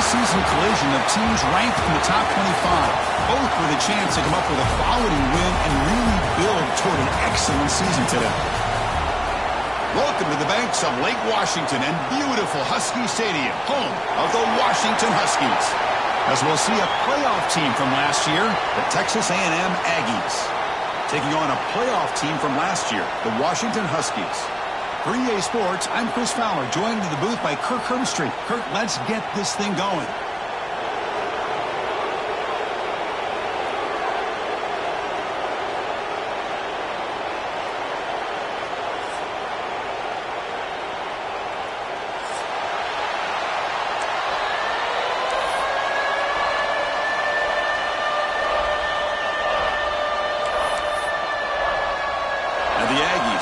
in-season collision of teams ranked in the top 25, both with a chance to come up with a quality win and really build toward an excellent season today. Welcome to the banks of Lake Washington and beautiful Husky Stadium, home of the Washington Huskies. As we'll see a playoff team from last year, the Texas A&M Aggies, taking on a playoff team from last year, the Washington Huskies. For EA Sports, I'm Chris Fowler, joined in the booth by Kirk Herbstreit. Kirk, let's get this thing going.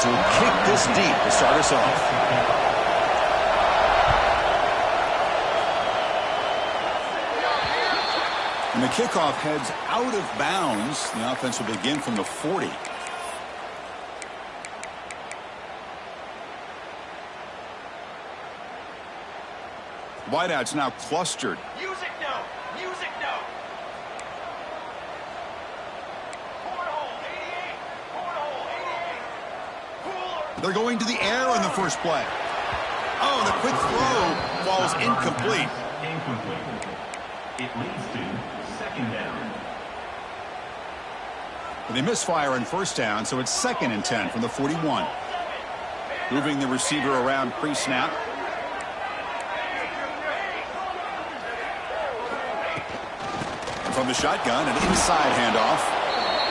Will kick this deep to start us off. And the kickoff heads out of bounds. The offense will begin from the 40. Wideouts now clustered. Music no! Music no! They're going to the air on the first play. Oh, the quick throw falls incomplete. It leads to second down. They misfire on first down, so it's 2nd and 10 from the 41. Moving the receiver around pre-snap. And from the shotgun, an inside handoff.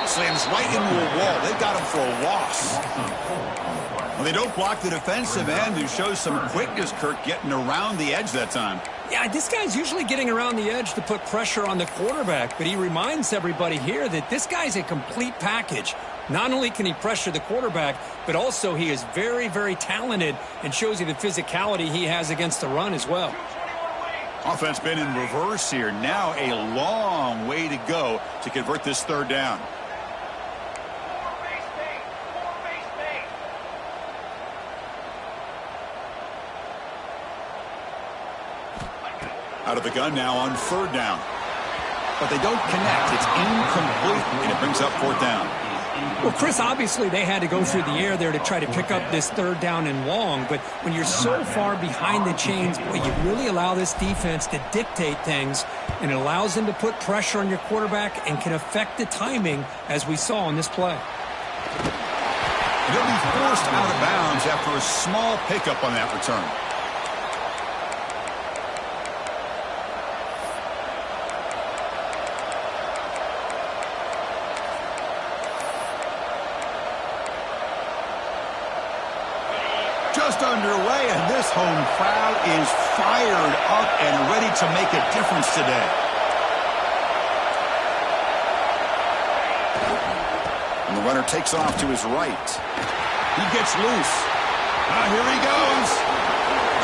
Slams right into a wall. They've got him for a loss. Well, they don't block the defensive end, who shows some quickness, Kirk, getting around the edge that time. Yeah, this guy's usually getting around the edge to put pressure on the quarterback, but he reminds everybody here that this guy's a complete package. Not only can he pressure the quarterback, but also he is very, very talented and shows you the physicality he has against the run as well. Offense been in reverse here. Now a long way to go to convert this third down. Out of the gun now on third down. But they don't connect. It's incomplete, and it brings up fourth down. Well, Chris, obviously they had to go through the air there to try to pick up this third down and long, but when you're so far behind the chains, boy, you really allow this defense to dictate things, and it allows them to put pressure on your quarterback and can affect the timing, as we saw on this play. They'll be forced out of bounds after a small pickup on that return. Just underway, and this home crowd is fired up and ready to make a difference today. And the runner takes off to his right. He gets loose. Here he goes.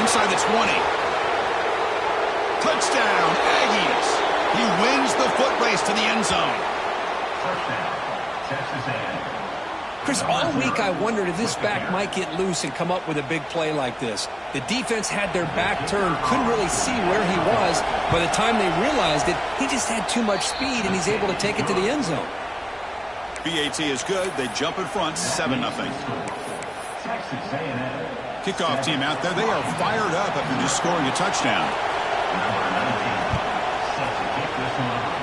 Inside the 20. Touchdown, Aggies. He wins the foot race to the end zone. Touchdown, Texas A&M. Chris, all week I wondered if this back might get loose and come up with a big play like this. The defense had their back turned, couldn't really see where he was. By the time they realized it, he just had too much speed, and he's able to take it to the end zone. BAT is good. They jump in front, 7-0. Texas A&M. Kickoff team out there. They are fired up after just scoring a touchdown. Number 19, set to kick this one off.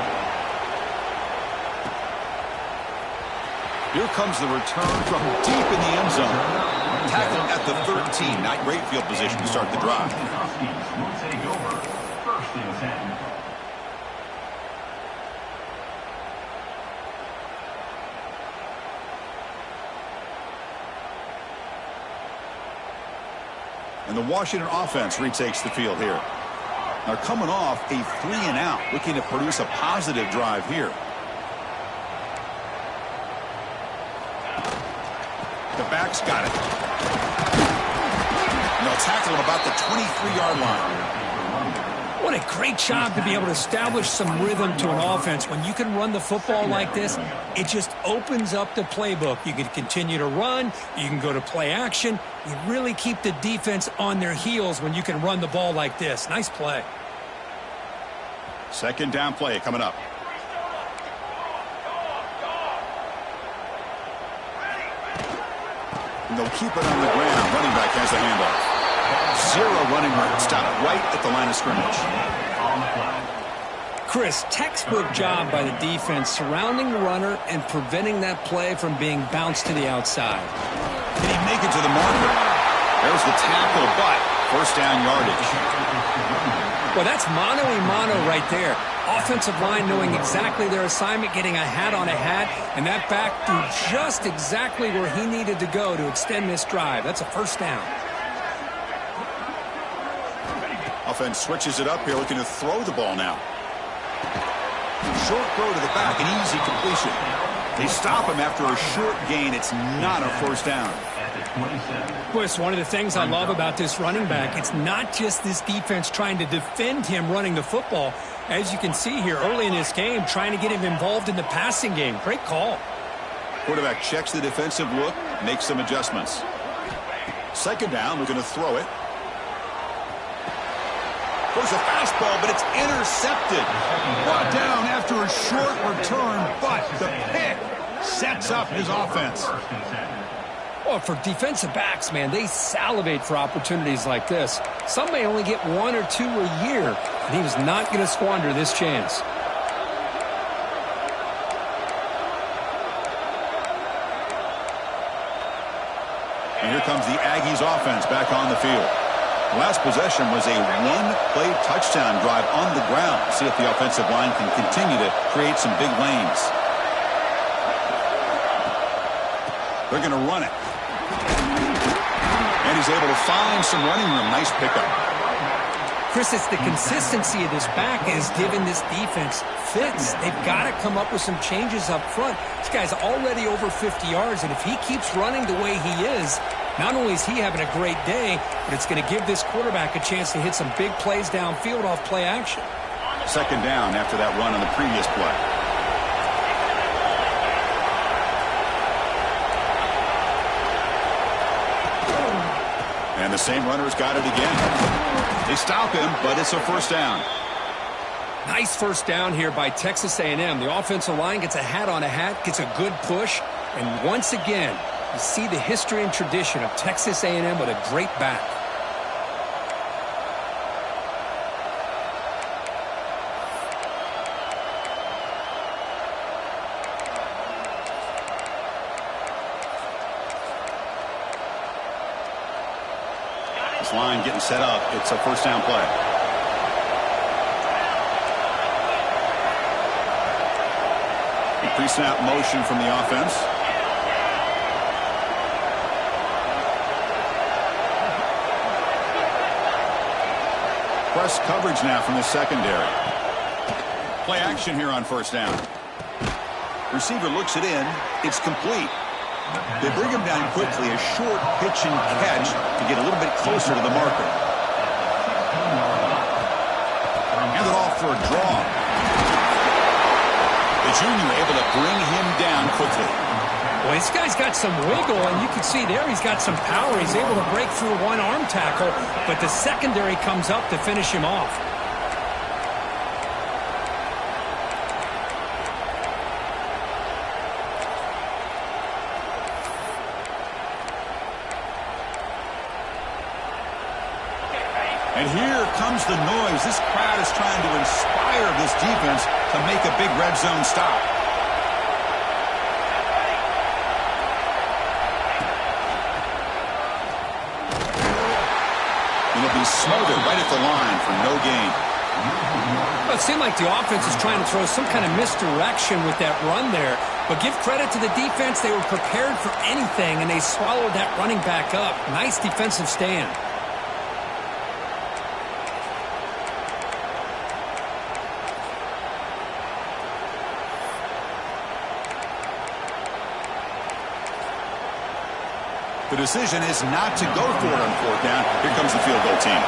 Here comes the return from deep in the end zone. Tackled at the 13. Not great field position to start the drive. Huskies will take over 1st and 10. And the Washington offense retakes the field here. They're coming off a 3-and-out, looking to produce a positive drive here. The back's got it. And they'll tackle him about the 23-yard line. What a great job to be able to establish some rhythm to an offense. When you can run the football like this, it just opens up the playbook. You can continue to run. You can go to play action. You really keep the defense on their heels when you can run the ball like this. Nice play. Second down play coming up. And they'll keep it on the ground. Running back has the handoff. Zero running room. Stopped right at the line of scrimmage. Chris, textbook job by the defense surrounding the runner and preventing that play from being bounced to the outside. Did he make it to the marker? There's the tackle, but first down yardage. Well, that's mano-a-mano right there. Offensive line knowing exactly their assignment, getting a hat on a hat, and that back threw just exactly where he needed to go to extend this drive. That's a first down. Offense switches it up here, looking to throw the ball now. Short throw to the back, an easy completion. They stop him after a short gain. It's not a first down. Chris, one of the things I love about this running back, it's not just this defense trying to defend him running the football. As you can see here early in this game, trying to get him involved in the passing game. Great call. Quarterback checks the defensive look, makes some adjustments. Second down, looking to throw it. Goes a fastball, but it's intercepted. Brought down after a short return, but the pick sets up his offense. Well, for defensive backs, man, they salivate for opportunities like this. Some may only get one or two a year, and he was not going to squander this chance. And here comes the Aggies offense back on the field. The last possession was a one-play touchdown drive on the ground. See if the offensive line can continue to create some big lanes. They're going to run it. And he's able to find some running room. Nice pickup. Chris, it's the consistency of this back is giving this defense fits. They've got to come up with some changes up front. This guy's already over 50 yards, and if he keeps running the way he is, not only is he having a great day, but it's going to give this quarterback a chance to hit some big plays downfield off play action. Second down after that run on the previous play. And the same runner's got it again. They stop him, but it's a first down. Nice first down here by Texas A&M. The offensive line gets a hat on a hat, gets a good push, and once again, you see the history and tradition of Texas A&M with a great back. This line getting set up. It's a first down play. Pre-snap motion from the offense. Press coverage now from the secondary. Play action here on first down. Receiver looks it in. It's complete. They bring him down quickly. A short pitch and catch to get a little bit closer to the marker. Hand it off for a draw. The junior able to bring him down quickly. Well, this guy's got some wiggle, and you can see there he's got some power. He's able to break through one arm tackle, but the secondary comes up to finish him off. And here comes the noise. This crowd is trying to inspire this defense to make a big red zone stop. And it'll be smothered right at the line for no gain. Well, it seemed like the offense is trying to throw some kind of misdirection with that run there. But give credit to the defense. They were prepared for anything, and they swallowed that running back up. Nice defensive stand. The decision is not to go for it on fourth down. Here comes the field goal team.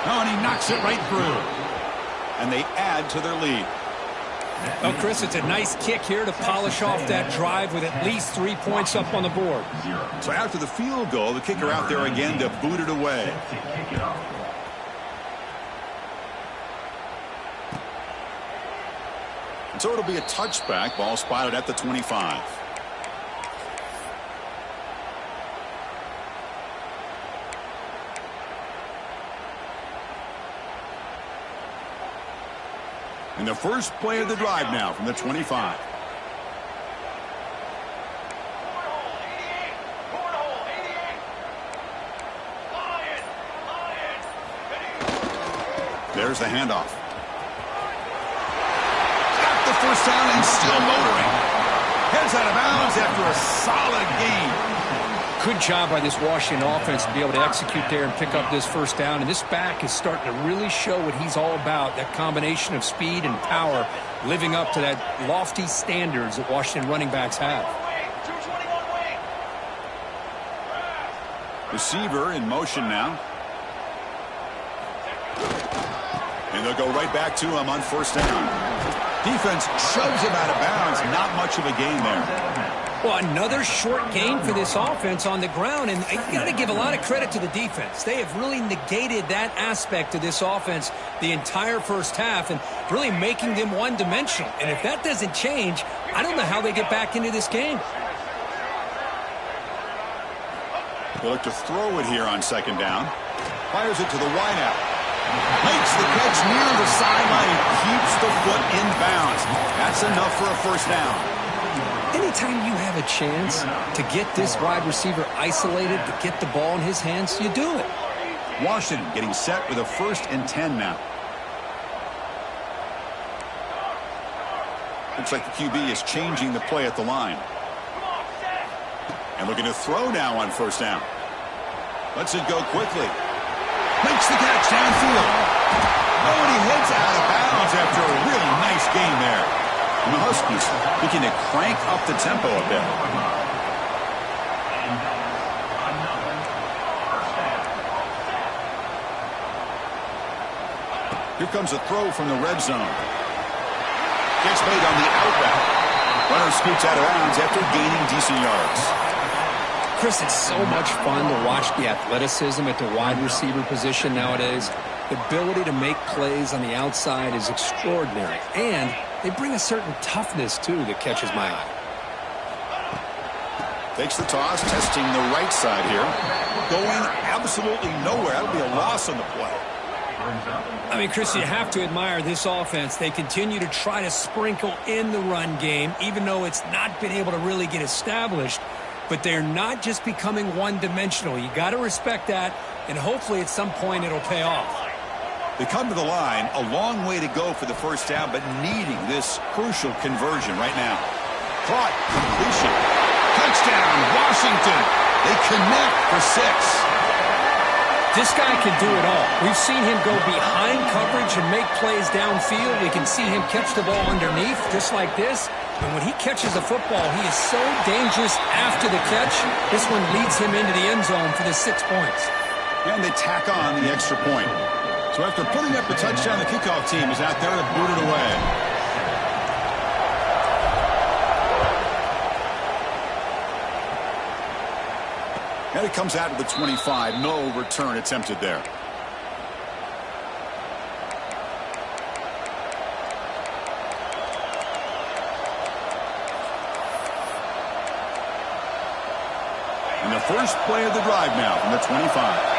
Oh, and he knocks it right through. And they add to their lead. Well, Chris, it's a nice kick here to polish off that drive with at least 3 points up on the board. So after the field goal, the kicker out there again to boot it away. And so it'll be a touchback. Ball spotted at the 25. And the first play of the drive now from the 25. There's the handoff. Got the first down and still motoring. Heads out of bounds after a solid gain. Good job by this Washington offense to be able to execute there and pick up this first down. And this back is starting to really show what he's all about, that combination of speed and power, living up to that lofty standards that Washington running backs have. Receiver in motion now. And they'll go right back to him on first down. Defense shoves him out of bounds. Not much of a gain there. Well, another short gain for this offense on the ground, and you got to give a lot of credit to the defense. They have really negated that aspect of this offense the entire first half and really making them one-dimensional. And if that doesn't change, I don't know how they get back into this game. They look to throw it here on second down. Fires it to the wideout. Makes the catch near the sideline and keeps the foot in bounds. That's enough for a first down. Anytime you have a chance to get this wide receiver isolated, to get the ball in his hands, you do it. Washington getting set with a 1st and 10 now. Looks like the QB is changing the play at the line. And looking to throw now on first down. Lets it go quickly. Makes the catch downfield. Oh, and he heads out of bounds after a really nice gain there. And the Huskies looking to crank up the tempo a bit. Here comes a throw from the red zone. Gets made on the out route. Runner scoots out of bounds after gaining decent yards. Chris, it's so much fun to watch the athleticism at the wide receiver position nowadays. The ability to make plays on the outside is extraordinary. And they bring a certain toughness, too, that catches my eye. Takes the toss, testing the right side here. Going absolutely nowhere. That'll be a loss on the play. I mean, Chris, you have to admire this offense. They continue to try to sprinkle in the run game, even though it's not been able to really get established. But they're not just becoming one-dimensional. You got to respect that, and hopefully at some point it'll pay off. They come to the line, a long way to go for the first down, but needing this crucial conversion right now. Caught, completion. Touchdown, Washington. They connect for 6. This guy can do it all. We've seen him go behind coverage and make plays downfield. We can see him catch the ball underneath, just like this. And when he catches the football, he is so dangerous after the catch. This one leads him into the end zone for the 6 points. And they tack on the extra point. So after putting up the touchdown, the kickoff team is out there to boot it away. And it comes out of the 25. No return attempted there. And the first play of the drive now from the 25.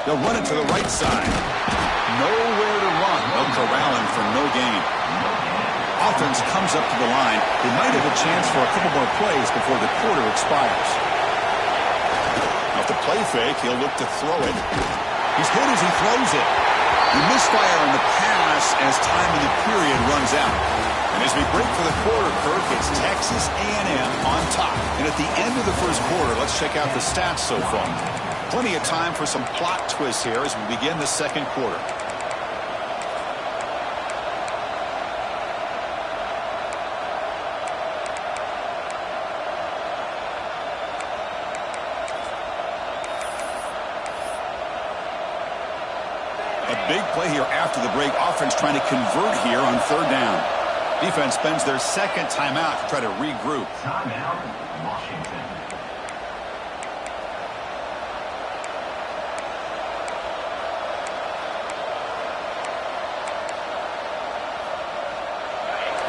They'll run it to the right side. Nowhere to run. No corralling for no gain. Offense comes up to the line. They might have a chance for a couple more plays before the quarter expires. Now, the play fake, he'll look to throw it. He's good as he throws it. He misfire on the pass as time in the period runs out. And as we break for the quarter, Kirk, it's Texas A&M on top. And at the end of the first quarter, let's check out the stats so far. Plenty of time for some plot twists here as we begin the second quarter. Big play here after the break. Offense trying to convert here on third down. Defense spends their second timeout to try to regroup. Timeout, Washington.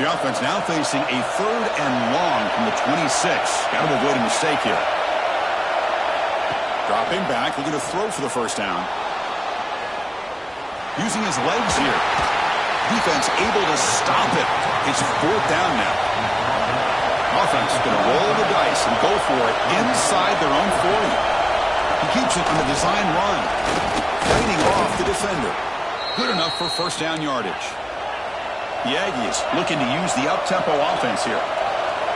The offense now facing a third and long from the 26. Got to avoid a mistake here. Dropping back, looking to throw for the first down. Using his legs here. Defense able to stop it. It's fourth down now. Offense is going to roll the dice and go for it inside their own 40. He keeps it on the design run. Fighting off the defender. Good enough for first down yardage. The Aggies looking to use the up-tempo offense here.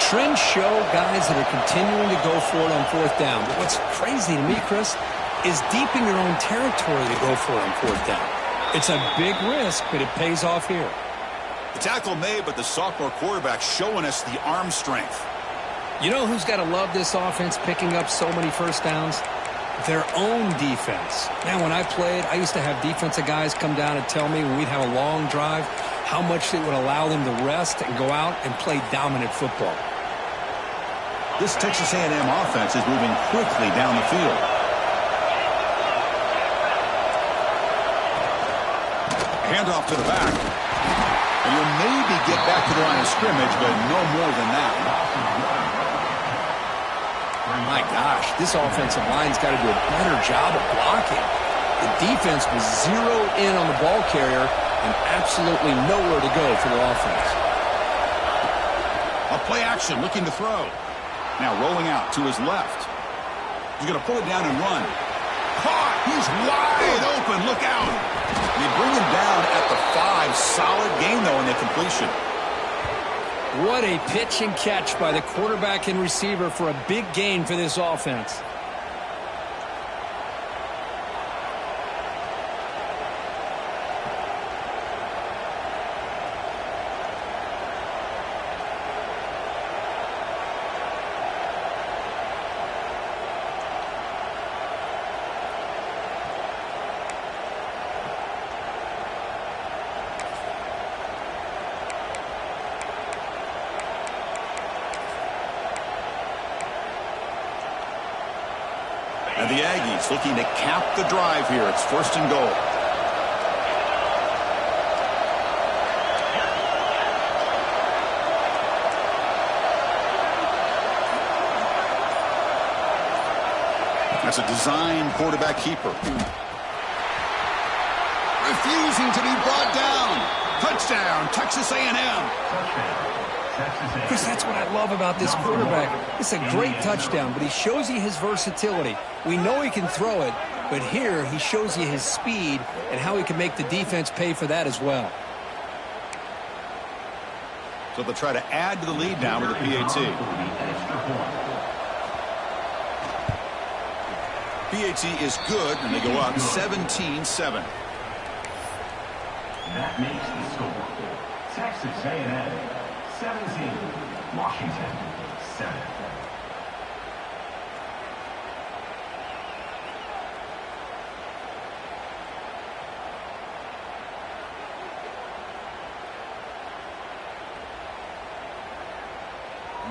Trends show guys that are continuing to go for it on fourth down. But what's crazy to me, Chris, is deep in your own territory to go for it on fourth down. It's a big risk, but it pays off here. The tackle made, but the sophomore quarterback showing us the arm strength. You know who's got to love this offense picking up so many first downs? Their own defense. Man, when I played, I used to have defensive guys come down and tell me when we'd have a long drive how much it would allow them to rest and go out and play dominant football. This Texas A&M offense is moving quickly down the field. Handoff to the back. And you'll maybe get back to the line of scrimmage, but no more than that. My gosh, this offensive line's got to do a better job of blocking. The defense was zeroed in on the ball carrier and absolutely nowhere to go for the offense. A play action, looking to throw. Now rolling out to his left. He's going to pull it down and run. Caught! He's wide open. Look out! They bring him down at the 5. Solid game, though, in the completion. What a pitch and catch by the quarterback and receiver for a big gain for this offense. And the Aggies looking to cap the drive here. It's first and goal. That's a design quarterback keeper. Refusing to be brought down. Touchdown, Texas A&M. Chris, that's what I love about this quarterback. It's a great touchdown, but he shows you his versatility. We know he can throw it, but here he shows you his speed and how he can make the defense pay for that as well. So they'll try to add to the lead now with the PAT. PAT is good, and they go up 17-7. That makes the score. Texas A&M 17, Washington 7.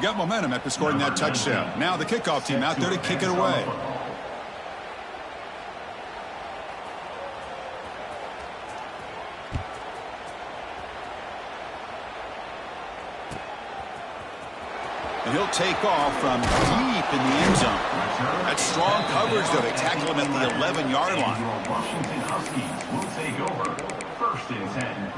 Got momentum after scoring that touchdown. Now the kickoff team out there to kick it away. And he'll take off from deep in the end zone. That's strong coverage, though. They tackle him at the 11-yard line. Washington Huskies will take over. First and 10.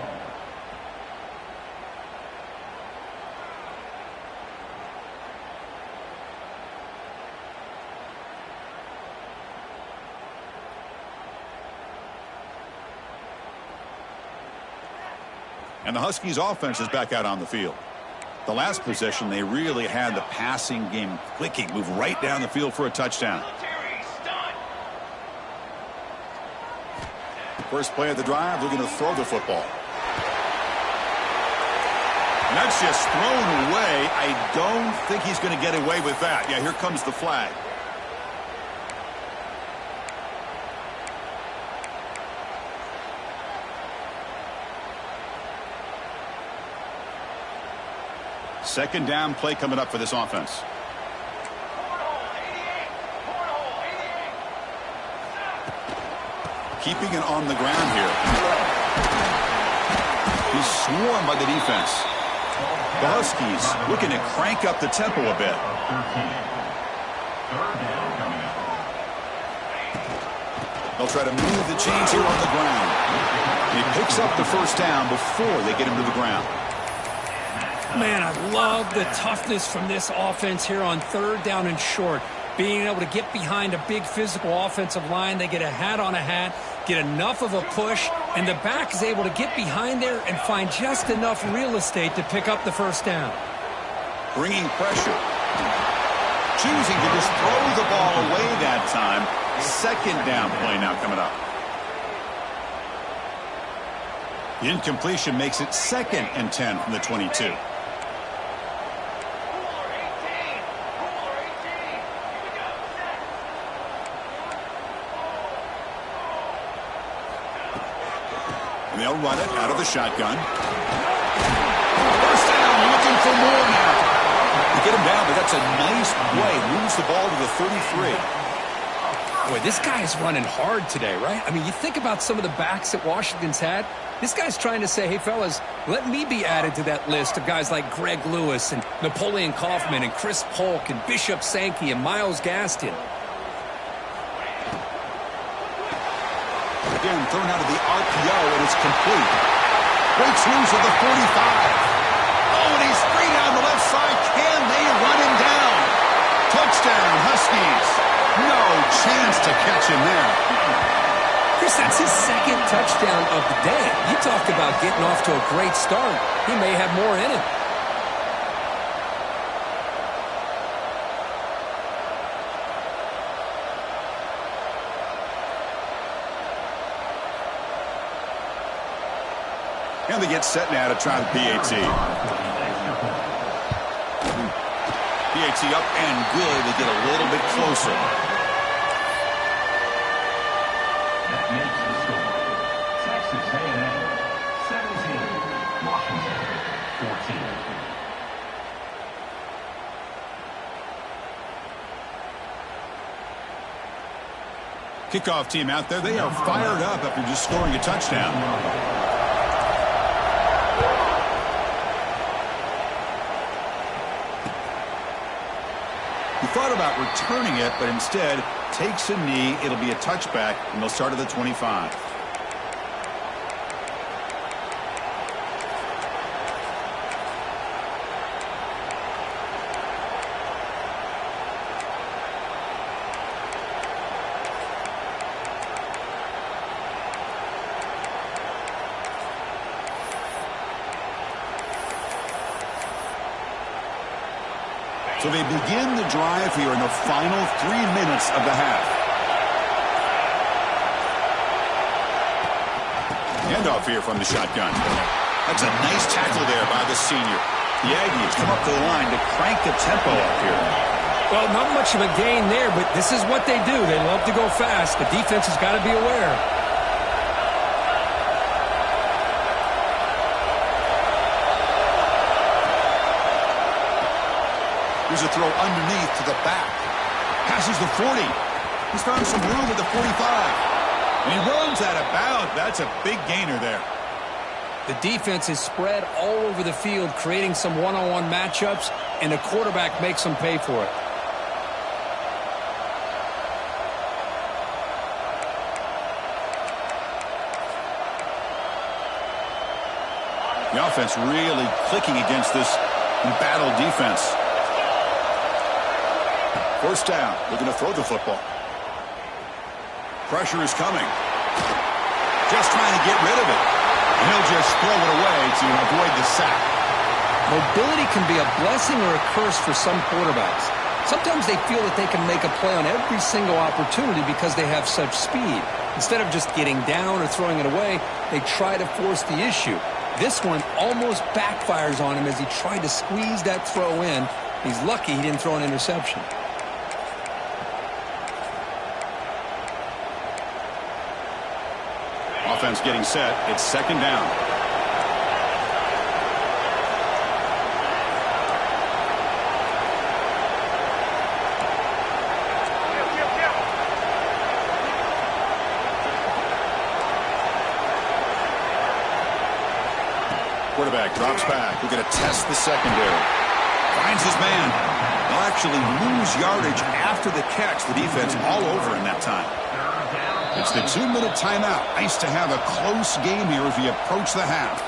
And the Huskies offense is back out on the field. The last possession, they really had the passing game clicking. Move right down the field for a touchdown. First play of the drive, looking to throw the football. And that's just thrown away. I don't think he's going to get away with that. Yeah, here comes the flag. Second down play coming up for this offense. Keeping it on the ground here. He's swarmed by the defense. The Huskies looking to crank up the tempo a bit. They'll try to move the chains here on the ground. He picks up the first down before they get him to the ground. Man, I love the toughness from this offense here on third down and short. Being able to get behind a big physical offensive line. They get a hat on a hat, get enough of a push, and the back is able to get behind there and find just enough real estate to pick up the first down. Bringing pressure. Choosing to just throw the ball away that time. Second down play now coming up. The incompletion makes it 2nd and 10 from the 22. And they'll run it out of the shotgun. First down, looking for more now. They get him down, but that's a nice play. Moves the ball to the 33. Boy, this guy is running hard today, right? I mean, you think about some of the backs that Washington's had. This guy's trying to say, hey, fellas, let me be added to that list of guys like Greg Lewis and Napoleon Kaufman and Chris Polk and Bishop Sankey and Myles Gaskin. Again, thrown out of the RPO, and it's complete. Breaks loose at the 45. Oh, and he's free down the left side. Can they run him down? Touchdown, Huskies. No chance to catch him there. Chris, that's his second touchdown of the day. You talk about getting off to a great start. He may have more in him. And they get set now to try the PAT. PAT up and good. They get a little bit closer. That makes the score. Texas A&M 17, Washington 14. Kickoff team out there. They are fired up after just scoring a touchdown. He thought about returning it, but instead takes a knee. It'll be a touchback, and they'll start at the 25. So they begin the drive here in the final 3 minutes of the half. Handoff here from the shotgun. That's a nice tackle there by the senior. The Aggies come up to the line to crank the tempo up here. Well, not much of a gain there, but this is what they do. They love to go fast. The defense has got to be aware. Here's a throw underneath to the back. Passes the 40. He's found some room at the 45. And he runs out of bounds. That's a big gainer there. The defense is spread all over the field, creating some one-on-one matchups, and the quarterback makes them pay for it. The offense really clicking against this embattled defense. First down, looking to throw the football. Pressure is coming. Just trying to get rid of it. And he'll just throw it away to avoid the sack. Mobility can be a blessing or a curse for some quarterbacks. Sometimes they feel that they can make a play on every single opportunity because they have such speed. Instead of just getting down or throwing it away, they try to force the issue. This one almost backfires on him as he tried to squeeze that throw in. He's lucky he didn't throw an interception. Offense getting set. It's second down. quarterback drops back. We're going to test the secondary. Finds his man. They'll actually lose yardage after the catch. The defense all over in that time. It's the 2-minute timeout. Nice to have a close game here as we approach the half.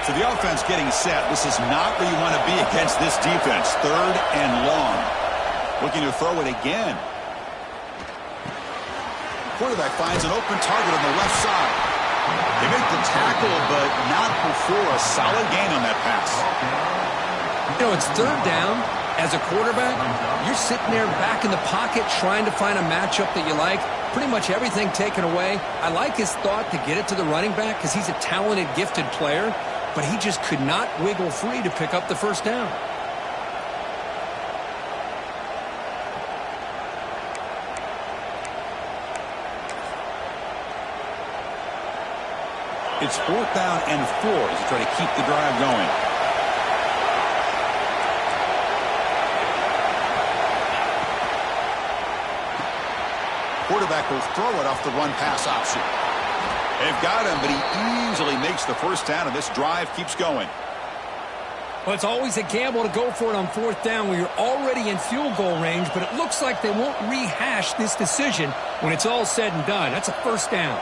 So the offense getting set. This is not where you want to be against this defense. 3rd and long. Looking to throw it again. Quarterback finds an open target on the left side. They make the tackle, but not before a solid gain on that pass. You know, it's 3rd down. As a quarterback, you're sitting there back in the pocket trying to find a matchup that you like. Pretty much everything taken away. I like his thought to get it to the running back because he's a talented, gifted player. But he just could not wiggle free to pick up the first down. It's 4th down and 4 as you try to keep the drive going. Quarterback will throw it off the run pass option. They've got him, but he easily makes the first down, and this drive keeps going. Well, it's always a gamble to go for it on 4th down where you're already in field goal range, but it looks like they won't rehash this decision when it's all said and done. That's a first down.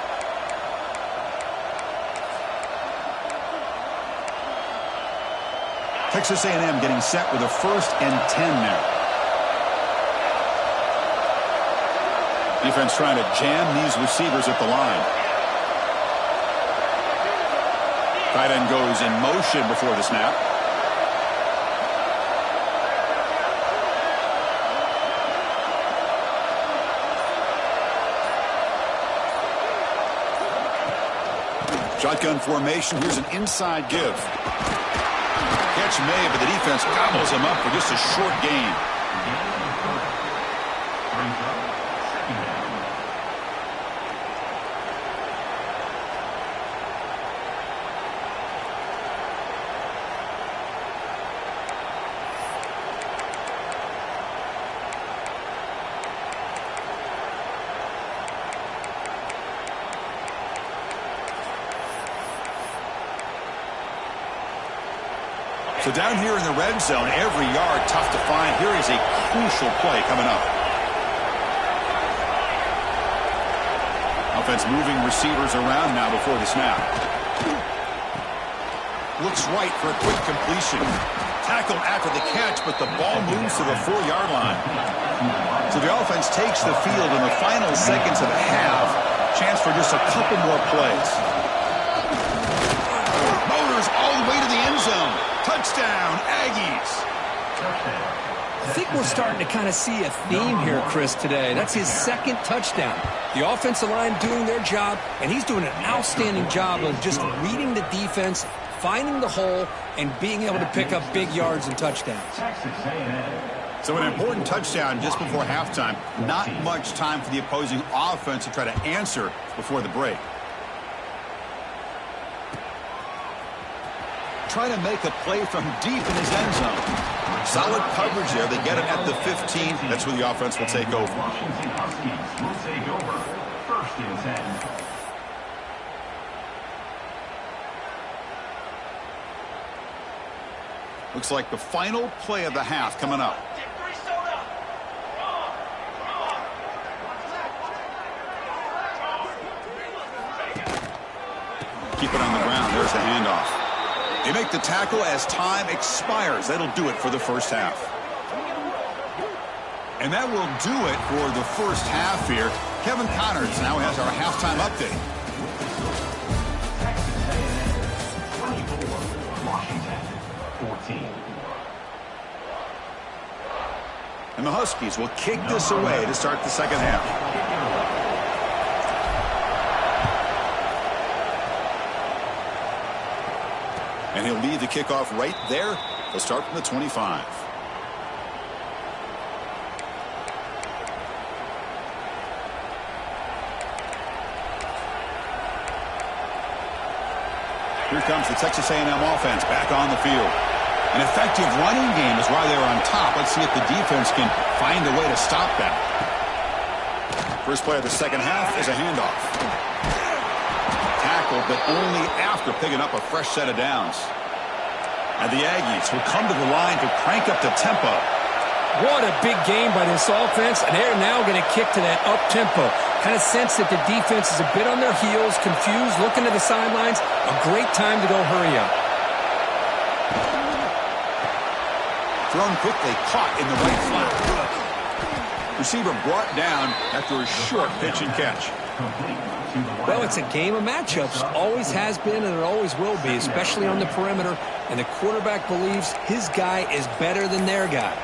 Texas A&M getting set with a 1st and 10 now. Defense trying to jam these receivers at the line. Tight end goes in motion before the snap. Shotgun formation. Here's an inside give. Catch made, but the defense gobbles him up for just a short gain. So down here in the red zone, every yard tough to find. Here is a crucial play coming up. Offense moving receivers around now before the snap. Looks right for a quick completion. Tackled after the catch, but the ball moves to the 4-yard line. So the offense takes the field in the final seconds of the half. Chance for just a couple more plays. Motors all the way to the end zone. Touchdown, Aggies. I think we're starting to kind of see a theme here, Chris, today. That's his 2nd touchdown. The offensive line doing their job, and he's doing an outstanding job of just reading the defense, finding the hole, and being able to pick up big yards and touchdowns. So an important touchdown just before halftime. Not much time for the opposing offense to try to answer before the break. Trying to make a play from deep in his end zone. Solid coverage there. They get it at the 15. That's where the offense will take over. Washington Huskies will take over. 1st and 10. Looks like the final play of the half coming up. Keep it on the ground. There's the handoff. They make the tackle as time expires. That'll do it for the first half. And that will do it for the first half here. Kevin Connors now has our halftime update. 24, Washington 14. And the Huskies will kick this away to start the second half. And he'll lead the kickoff right there. They'll start from the 25. Here comes the Texas A&M offense back on the field. An effective running game is why they're on top. Let's see if the defense can find a way to stop that. First play of the second half is a handoff. Tackled, but only after picking up a fresh set of downs. And the Aggies will come to the line to crank up the tempo. What a big game by this offense, and they're now going to kick to that up-tempo. Kind of sense that the defense is a bit on their heels, confused, looking to the sidelines. A great time to go hurry up. Thrown quickly, caught in the right flat. Receiver brought down after a short pitch and catch. Well, it's a game of matchups. Always has been and it always will be, especially on the perimeter. And the quarterback believes his guy is better than their guy.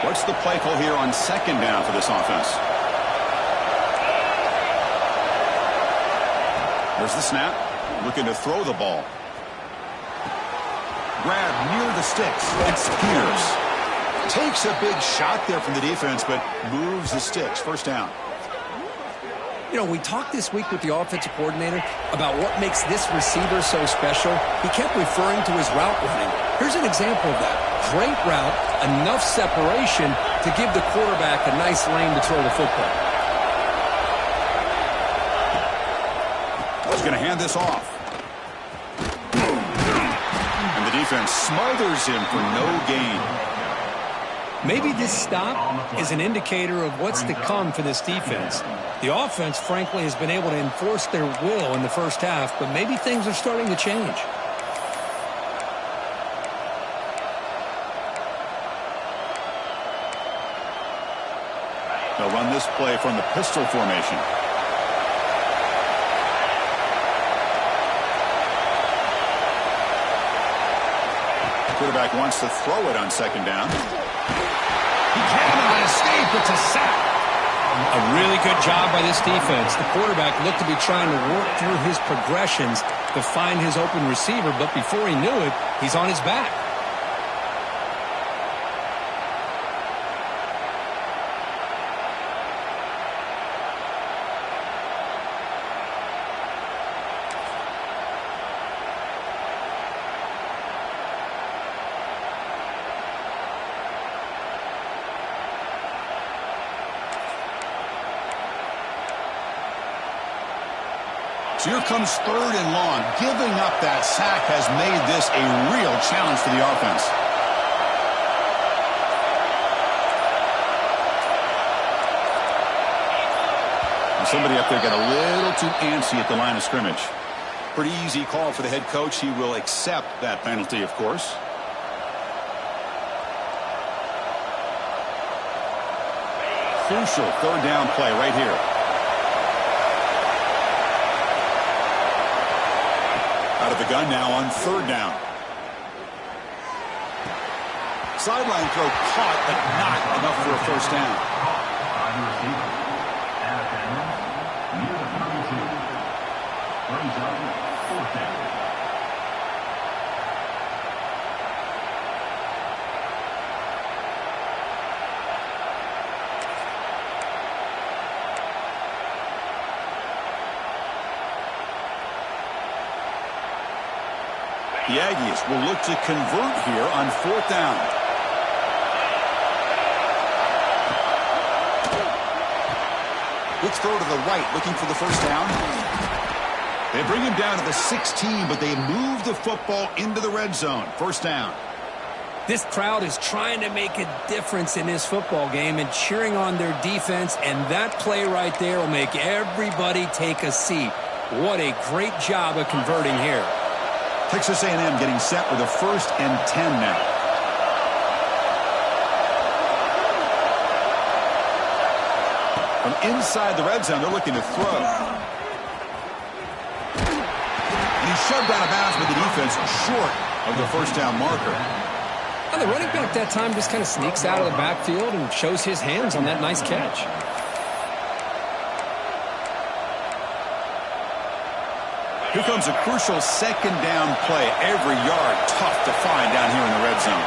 What's the play call here on second down for this offense? There's the snap. Looking to throw the ball. Grab near the sticks. It's Peters. Takes a big shot there from the defense, but moves the sticks. First down. You know, we talked this week with the offensive coordinator about what makes this receiver so special. He kept referring to his route running. Here's an example of that. Great route, enough separation to give the quarterback a nice lane to throw the football. He's going to hand this off. And the defense smothers him for no gain. Maybe this stop is an indicator of what's to come for this defense. The offense, frankly, has been able to enforce their will in the first half, but maybe things are starting to change. They'll run this play from the pistol formation. Quarterback wants to throw it on second down. He cannot escape. It's a sack. A really good job by this defense. The quarterback looked to be trying to work through his progressions to find his open receiver, but before he knew it, he's on his back. So here comes third and long. Giving up that sack has made this a real challenge for the offense. And somebody up there got a little too antsy at the line of scrimmage. Pretty easy call for the head coach. He will accept that penalty, of course. Crucial third down play right here. Out of the gun now on third down. Sideline throw caught, but not enough for a first down. The Aggies will look to convert here on fourth down. Quick throw to the right, looking for the first down. They bring him down to the 16, but they move the football into the red zone. First down. This crowd is trying to make a difference in this football game and cheering on their defense, and that play right there will make everybody take a seat. What a great job of converting here. Texas A&M getting set with a 1st and 10 now. From inside the red zone, they're looking to throw. And he's shoved out of bounds with the defense short of the first down marker. Well, the running back that time just kind of sneaks out of the backfield and shows his hands on that nice catch. Here comes a crucial second down play. Every yard tough to find down here in the red zone.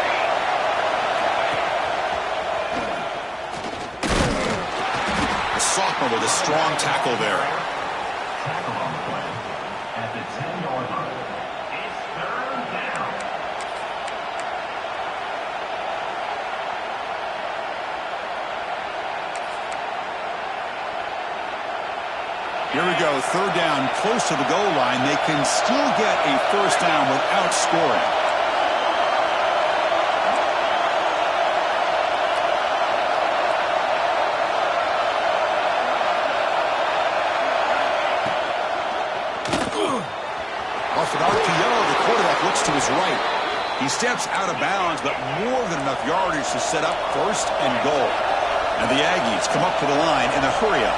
A sophomore with a strong tackle there. Tackle on the play at the 10-yard line. It's third down. Here we go, third down, close to the goal line. They can still get a first down without scoring. Off an RPO, the quarterback looks to his right. He steps out of bounds, but more than enough yardage to set up first and goal. And the Aggies come up to the line in a hurry-up.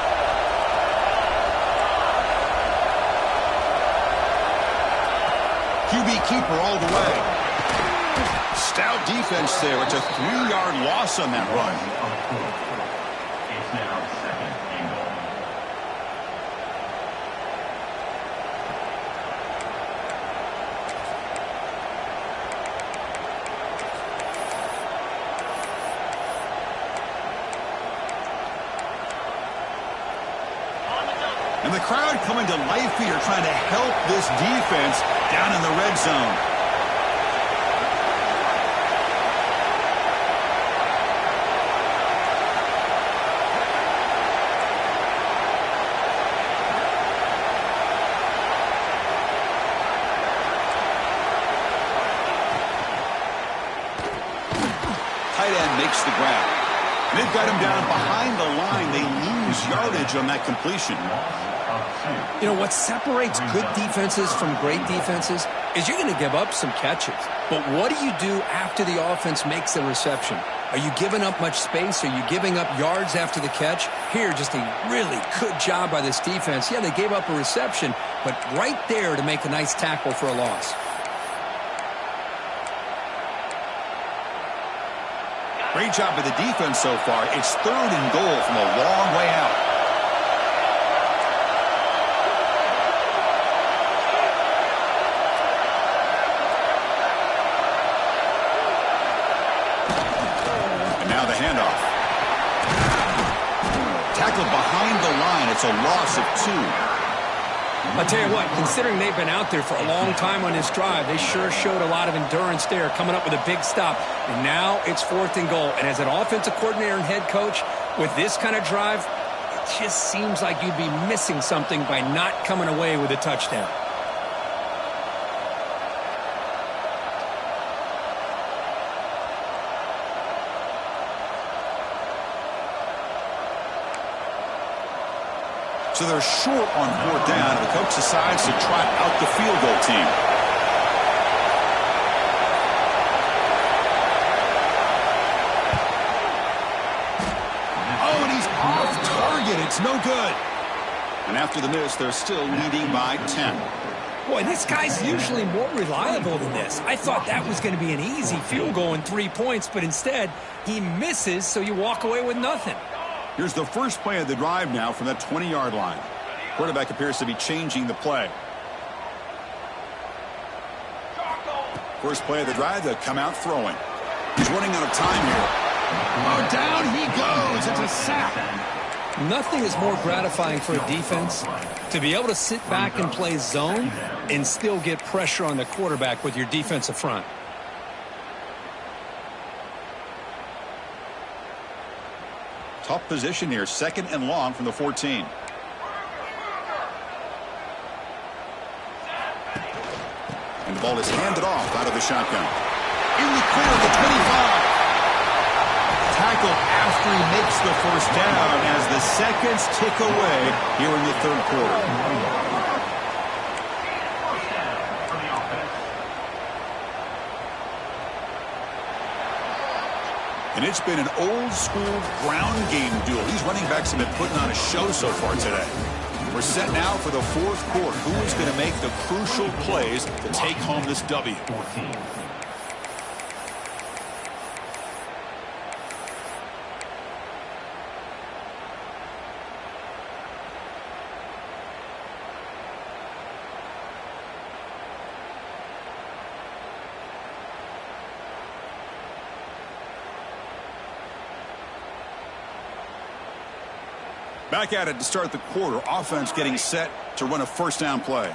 QB keeper all the way. Stout defense there. It's a 3-yard loss on that run. It's now second and goal. And the crowd coming to life here, trying to help this defense down in the red zone. Tight end makes the grab. They've got him down behind the line. They lose yardage on that completion. You know, what separates good defenses from great defenses is you're going to give up some catches. But what do you do after the offense makes the reception? Are you giving up much space? Are you giving up yards after the catch? Here, just a really good job by this defense. Yeah, they gave up a reception, but right there to make a nice tackle for a loss. Great job by the defense so far. It's third and goal from a long way out. And now the handoff. Tackled behind the line. It's a loss of 2. I'll tell you what, considering they've been out there for a long time on this drive, they sure showed a lot of endurance there, coming up with a big stop. And now it's fourth and goal. And as an offensive coordinator and head coach, with this kind of drive, it just seems like you'd be missing something by not coming away with a touchdown. So they're short on fourth down, and the coach decides to trot out the field goal team. Oh, and he's off target. It's no good. And after the miss, they're still leading by 10. Boy, this guy's usually more reliable than this. I thought that was going to be an easy field goal and 3 points, but instead, he misses, so you walk away with nothing. Here's the first play of the drive now from that 20-yard line. Quarterback appears to be changing the play. First play of the drive, they'll come out throwing. He's running out of time here. Oh, down he goes. It's a sack. Nothing is more gratifying for a defense to be able to sit back and play zone and still get pressure on the quarterback with your defensive front. Tough position here, second and long from the 14. And the ball is handed off out of the shotgun. In the clear of the 25. Tackled after he makes the first down as the seconds tick away here in the third quarter. And it's been an old-school ground game duel. These running backs have been putting on a show so far today. We're set now for the fourth quarter. Who is going to make the crucial plays to take home this W? 14. Back at it to start the quarter. Offense getting set to run a first down play.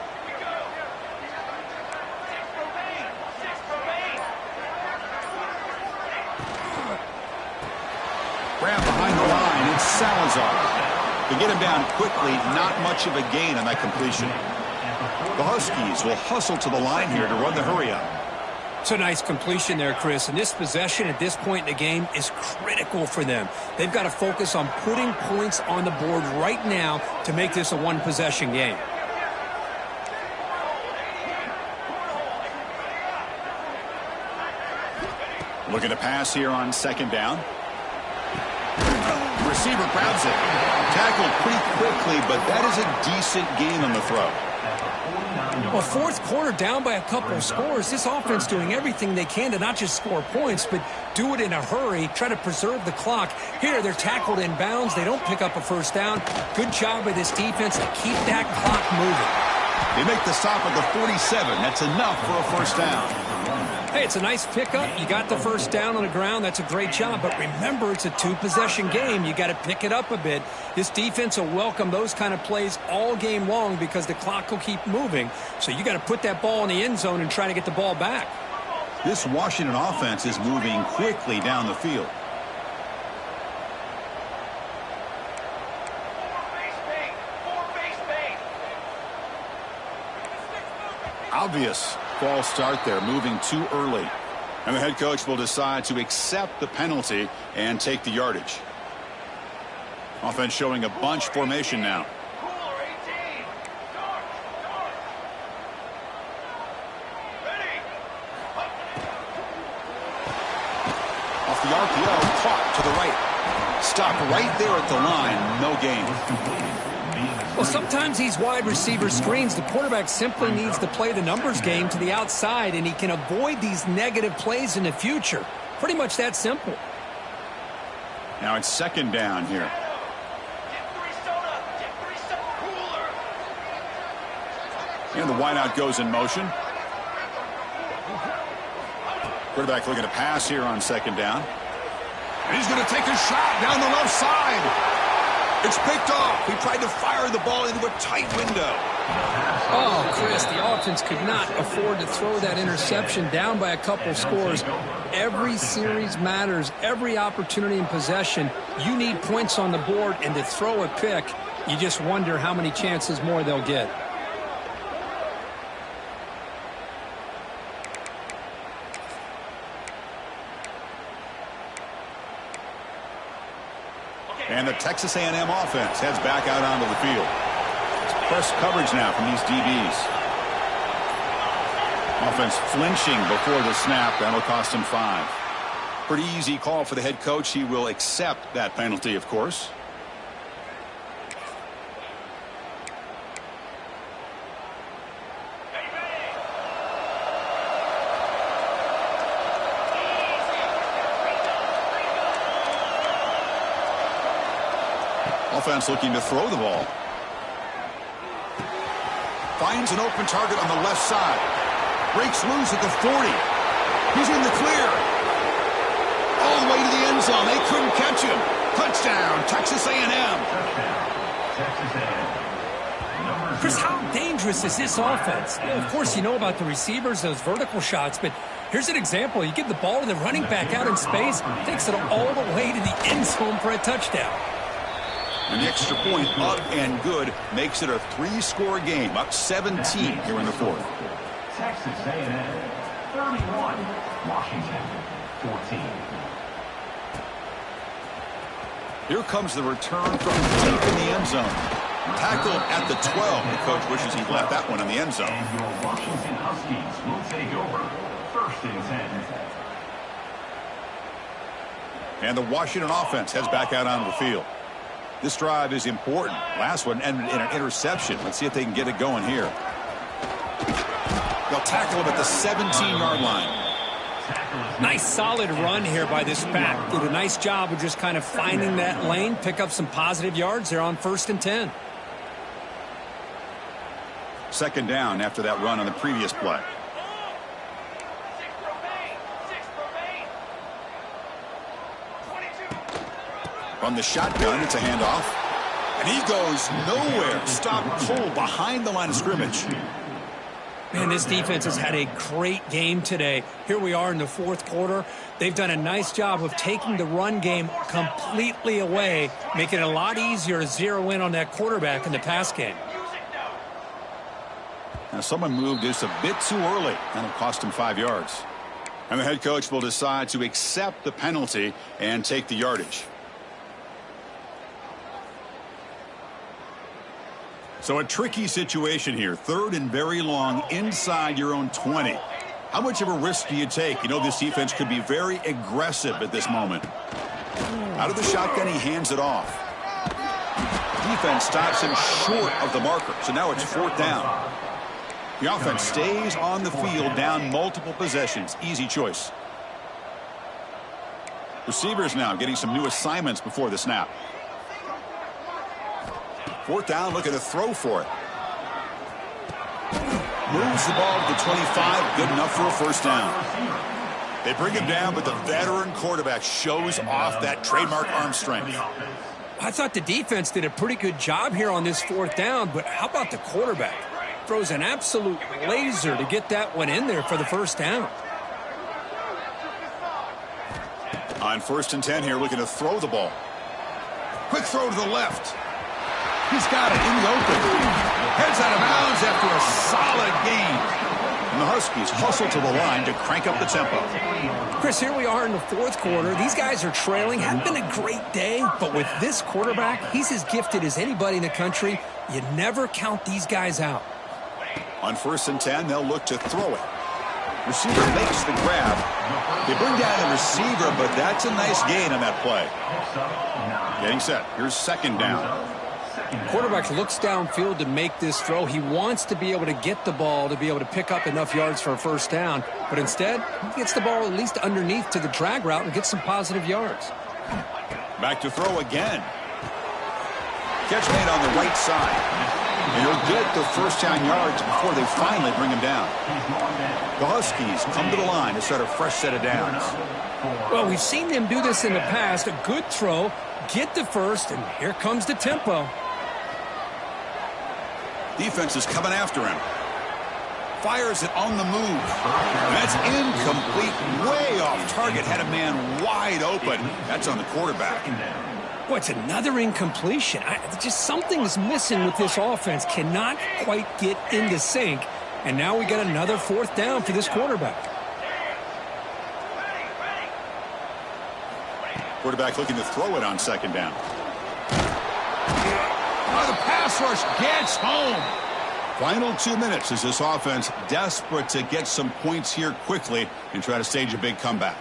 Grab behind the line. It's Salazar. To get him down quickly, not much of a gain on that completion. The Huskies will hustle to the line here to run the hurry up. It's a nice completion there, Chris. And this possession at this point in the game is critical for them. They've got to focus on putting points on the board right now to make this a one-possession game. Looking to pass here on second down. Receiver grabs it. Tackled pretty quickly, but that is a decent gain on the throw. Well, fourth quarter down by a couple of scores. This offense doing everything they can to not just score points, but do it in a hurry, try to preserve the clock. Here, they're tackled in bounds. They don't pick up a first down. Good job by this defense to keep that clock moving. They make the stop at the 47. That's enough for a first down. Hey, it's a nice pickup. You got the first down on the ground. That's a great job. But remember, it's a two-possession game. You got to pick it up a bit. This defense will welcome those kind of plays all game long because the clock will keep moving. So you got to put that ball in the end zone and try to get the ball back. This Washington offense is moving quickly down the field. Obvious false start there, moving too early. And the head coach will decide to accept the penalty and take the yardage. Offense showing a bunch formation now. Off the RPO, caught to the right. Stopped right there at the line, no gain. Well, sometimes these wide receiver screens, the quarterback simply needs to play the numbers game to the outside, and he can avoid these negative plays in the future. Pretty much that simple. Now it's second down here. And the wideout goes in motion. Quarterback looking to pass here on second down. And he's going to take a shot down the left side. It's picked off. He tried to fire the ball into a tight window. Oh, Chris, the offense could not afford to throw that interception down by a couple scores. Every series matters. Every opportunity in possession. You need points on the board, and to throw a pick, you just wonder how many chances more they'll get. And the Texas A&M offense heads back out onto the field. It's press coverage now from these DBs. Offense flinching before the snap. That'll cost him 5. Pretty easy call for the head coach. He will accept that penalty, of course. Offense looking to throw the ball. Finds an open target on the left side. Breaks loose at the 40. He's in the clear. All the way to the end zone. They couldn't catch him. Touchdown, Texas A&M. Chris, how dangerous is this offense? Well, of course, you know about the receivers, those vertical shots, but here's an example. You give the ball to the running back out in space, takes it all the way to the end zone for a touchdown. And the extra point up and good makes it a 3-score game, up 17 here in the fourth. Texas A&M 31, Washington 14. Here comes the return from deep in the end zone. Tackled at the 12. The coach wishes he'd left that one in the end zone. And your Washington Huskies will take over 1st and 10. And the Washington offense heads back out onto the field. This drive is important. Last one ended in an interception. Let's see if they can get it going here. They'll tackle him at the 17-yard line. Nice solid run here by this back. Did a nice job of just kind of finding that lane, pick up some positive yards. They're on 1st and 10. Second down after that run on the previous play. From the shotgun, it's a handoff. And he goes nowhere. Stop cold behind the line of scrimmage. Man, this defense has had a great game today. Here we are in the fourth quarter. They've done a nice job of taking the run game completely away, making it a lot easier to zero in on that quarterback in the pass game. Now, someone moved just a bit too early, and it cost him 5 yards. And the head coach will decide to accept the penalty and take the yardage. So a tricky situation here. Third and very long inside your own 20. How much of a risk do you take? You know, this defense could be very aggressive at this moment. Out of the shotgun, he hands it off. Defense stops him short of the marker. So now it's fourth down. The offense stays on the field, down multiple possessions. Easy choice. Receivers now getting some new assignments before the snap. Fourth down, looking to throw for it. Moves the ball to the 25, good enough for a first down. They bring him down, but the veteran quarterback shows off that trademark arm strength. I thought the defense did a pretty good job here on this fourth down, but how about the quarterback? Throws an absolute laser to get that one in there for the first down. On 1st and 10 here, looking to throw the ball. Quick throw to the left. He's got it in the open. Heads out of bounds after a solid gain. And the Huskies hustle to the line to crank up the tempo. Chris, here we are in the fourth quarter. These guys are trailing. Hadn't been a great day, but with this quarterback, he's as gifted as anybody in the country. You never count these guys out. On 1st and 10, they'll look to throw it. Receiver makes the grab. They bring down the receiver, but that's a nice gain on that play. Getting set. Here's 2nd down. Quarterback looks downfield to make this throw. He wants to be able to get the ball to be able to pick up enough yards for a first down. But instead, he gets the ball at least underneath to the drag route and gets some positive yards. Back to throw again. Catch made on the right side. And he'll get the first down yards before they finally bring him down. The Huskies come to the line to start a fresh set of downs. Well, we've seen them do this in the past. A good throw, get the first, and here comes the tempo. Defense is coming after him. Fires it on the move. And that's incomplete, way off target. Had a man wide open. That's on the quarterback. What's another incompletion? Just something's missing with this offense. Cannot quite get into sync. And now we got another fourth down for this quarterback. Quarterback looking to throw it on 2nd down. Oh, the pass rush gets home. Final 2 minutes as this offense desperate to get some points here quickly and try to stage a big comeback.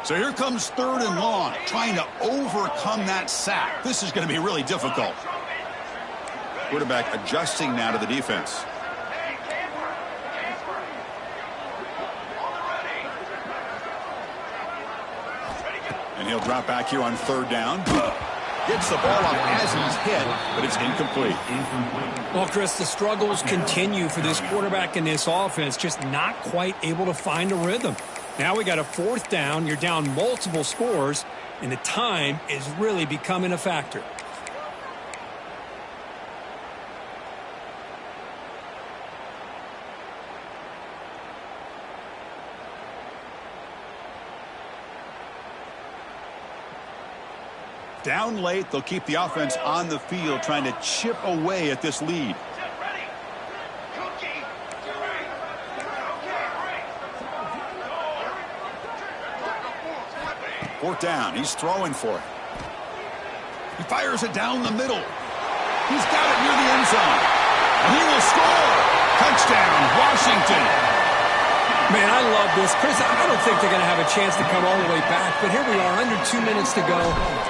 So here comes 3rd and long, trying to overcome that sack. This is going to be really difficult. Quarterback adjusting now to the defense. And he'll drop back here on 3rd down. Gets the ball off as he's hit, but it's incomplete. Well, Chris, the struggles continue for this quarterback in this offense, just not quite able to find a rhythm. Now we got a 4th down. You're down multiple scores, and the time is really becoming a factor. Down late, they'll keep the offense on the field, trying to chip away at this lead. Fourth down, he's throwing for it. He fires it down the middle. He's got it near the end zone. And he will score. Touchdown, Washington. Man, I love this. Chris, I don't think they're going to have a chance to come all the way back, but here we are, under 2 minutes to go,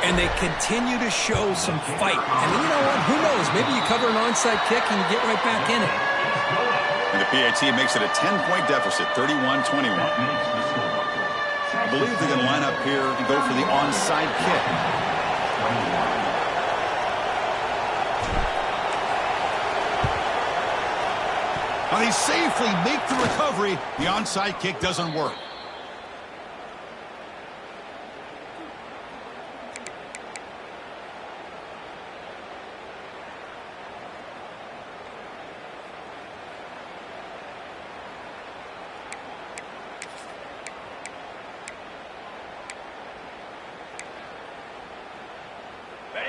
and they continue to show some fight. And you know what? Who knows? Maybe you cover an onside kick and you get right back in it. And the PAT makes it a 10-point deficit, 31-21. I believe they're going to line up here and go for the onside kick. Now they safely make the recovery. The onside kick doesn't work.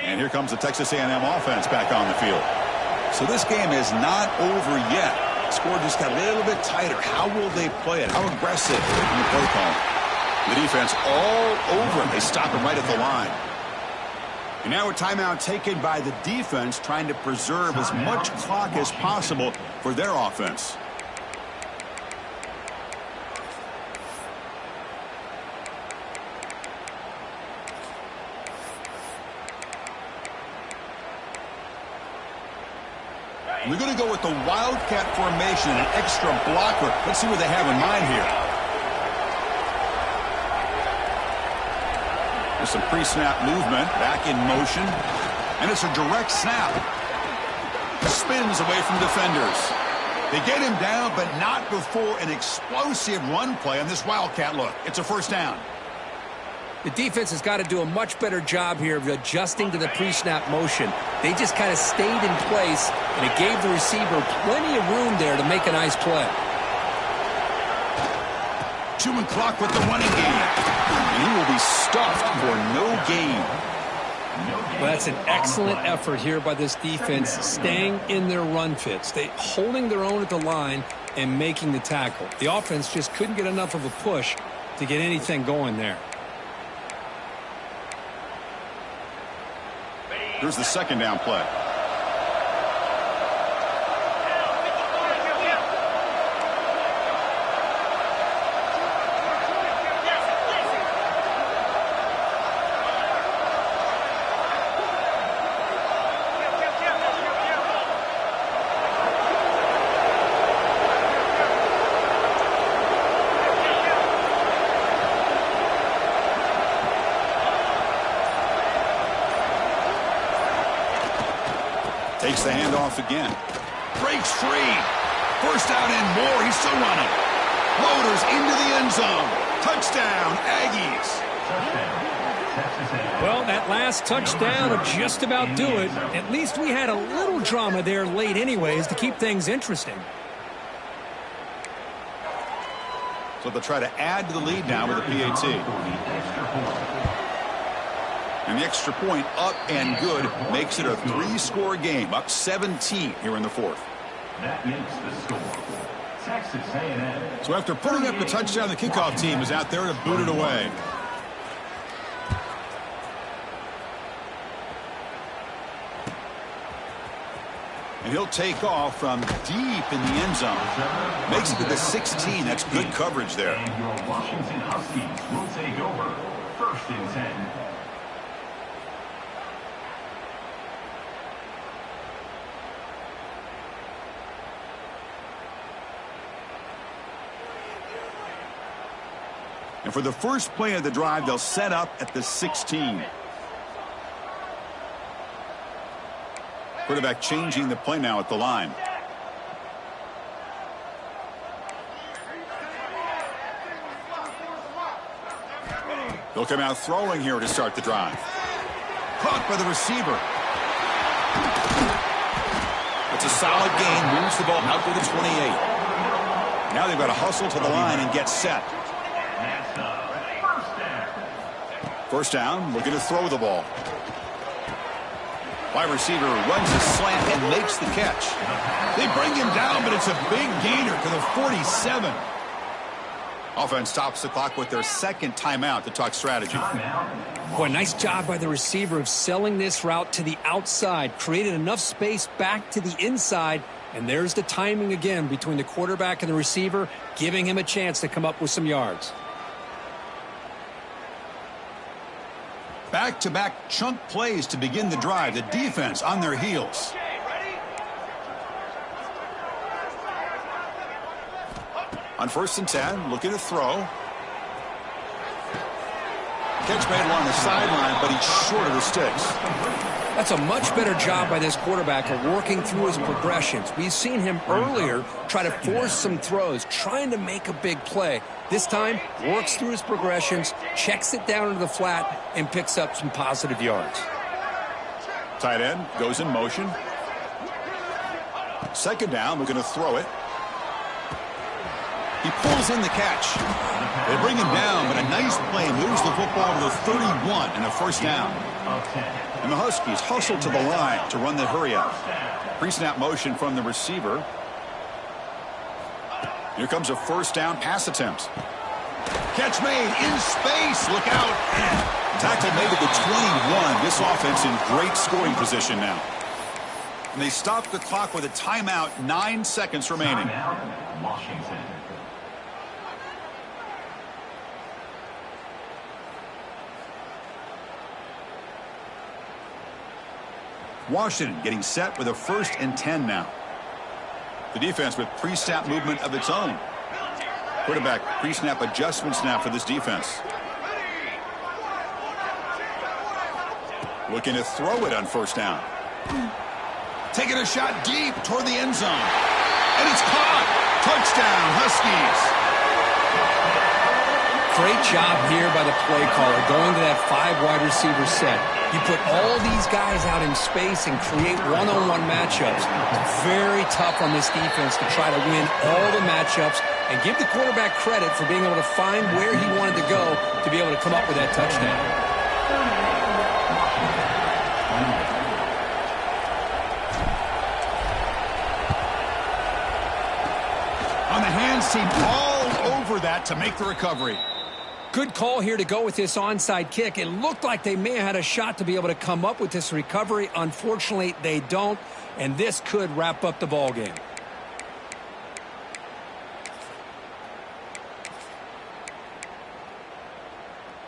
And here comes the Texas A&M offense back on the field. So this game is not over yet. The score just got a little bit tighter. How will they play it? How aggressive in the play call? The defense all over it. They stop him right at the line. And now a timeout taken by the defense, trying to preserve as much clock as possible for their offense. We're going to go with the Wildcat formation, an extra blocker. Let's see what they have in mind here. There's some pre-snap movement, back in motion, and it's a direct snap. Spins away from defenders. They get him down, but not before an explosive run play on this Wildcat look. It's a first down. The defense has got to do a much better job here of adjusting to the pre-snap motion. They just kind of stayed in place, and it gave the receiver plenty of room there to make a nice play. Chewing clock with the running game. And he will be stuffed for no gain. Well, that's an excellent effort here by this defense, staying in their run fits. They holding their own at the line and making the tackle. The offense just couldn't get enough of a push to get anything going there. Here's the second down play. Takes the handoff again. Breaks free. First down and more. He's still running. Loaders into the end zone. Touchdown, Aggies. Well, that last touchdown will just about do it. At least we had a little drama there late anyways to keep things interesting. So they'll try to add to the lead now with a PAT. And the extra point up and good makes it a 3-score game, up 17 here in the fourth. That makes the score. Texas A&M. So after putting up the touchdown, the kickoff team is out there to boot it away. And he'll take off from deep in the end zone. Makes it to the 16. That's good coverage there. And your Washington Huskies will take over. First and 10. And for the first play of the drive, they'll set up at the 16. Quarterback changing the play now at the line. They'll come out throwing here to start the drive. Caught by the receiver. It's a solid gain. Moves the ball out to the 28. Now they've got to hustle to the line and get set. First down, looking to throw the ball. Wide receiver runs a slant and makes the catch. They bring him down, but it's a big gainer to the 47. Offense stops the clock with their second timeout to talk strategy. Boy, nice job by the receiver of selling this route to the outside. Created enough space back to the inside. And there's the timing again between the quarterback and the receiver, giving him a chance to come up with some yards. Back-to-back chunk plays to begin the drive. The defense on their heels. On first and 10, looking to throw. Catch made along the sideline, but he's short of the sticks. That's a much better job by this quarterback of working through his progressions. We've seen him earlier try to force some throws, trying to make a big play. This time, works through his progressions, checks it down into the flat, and picks up some positive yards. Tight end goes in motion. Second down, looking to throw it. He pulls in the catch. They bring him down, but a nice play moves the football to the 31 and a first down. And the Huskies hustle to the line to run the hurry out. Pre-snap motion from the receiver. Here comes a first down pass attempt. Catch made in space. Look out. Tackle made at the 21. This offense in great scoring position now. And they stop the clock with a timeout. 9 seconds remaining. Timeout, Washington. Washington getting set with a 1st and 10 now. The defense with pre-snap movement of its own. Quarterback pre-snap adjustments now for this defense. Looking to throw it on first down. Taking a shot deep toward the end zone. And it's caught. Touchdown, Huskies. Great job here by the play caller, going to that 5 wide receiver set. You put all these guys out in space and create one-on-one matchups. It's very tough on this defense to try to win all the matchups and give the quarterback credit for being able to find where he wanted to go to be able to come up with that touchdown. On the hands team, all over that to make the recovery. Good call here to go with this onside kick. It looked like they may have had a shot to be able to come up with this recovery. Unfortunately, they don't, and this could wrap up the ball game.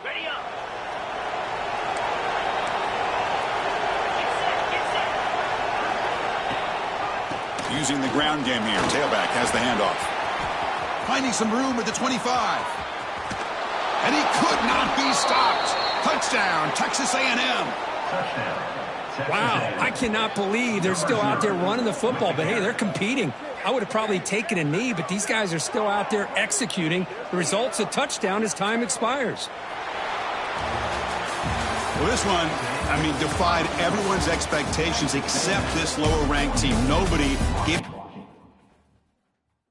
Ready up. Using the ground game here. Tailback has the handoff. Finding some room at the 25. And he could not be stopped. Touchdown, Texas A&M. Touchdown. Wow, I cannot believe they're still out there running the football. But, hey, they're competing. I would have probably taken a knee, but these guys are still out there executing. The result's a touchdown as time expires. Well, this one, I mean, defied everyone's expectations except this lower-ranked team. Nobody gave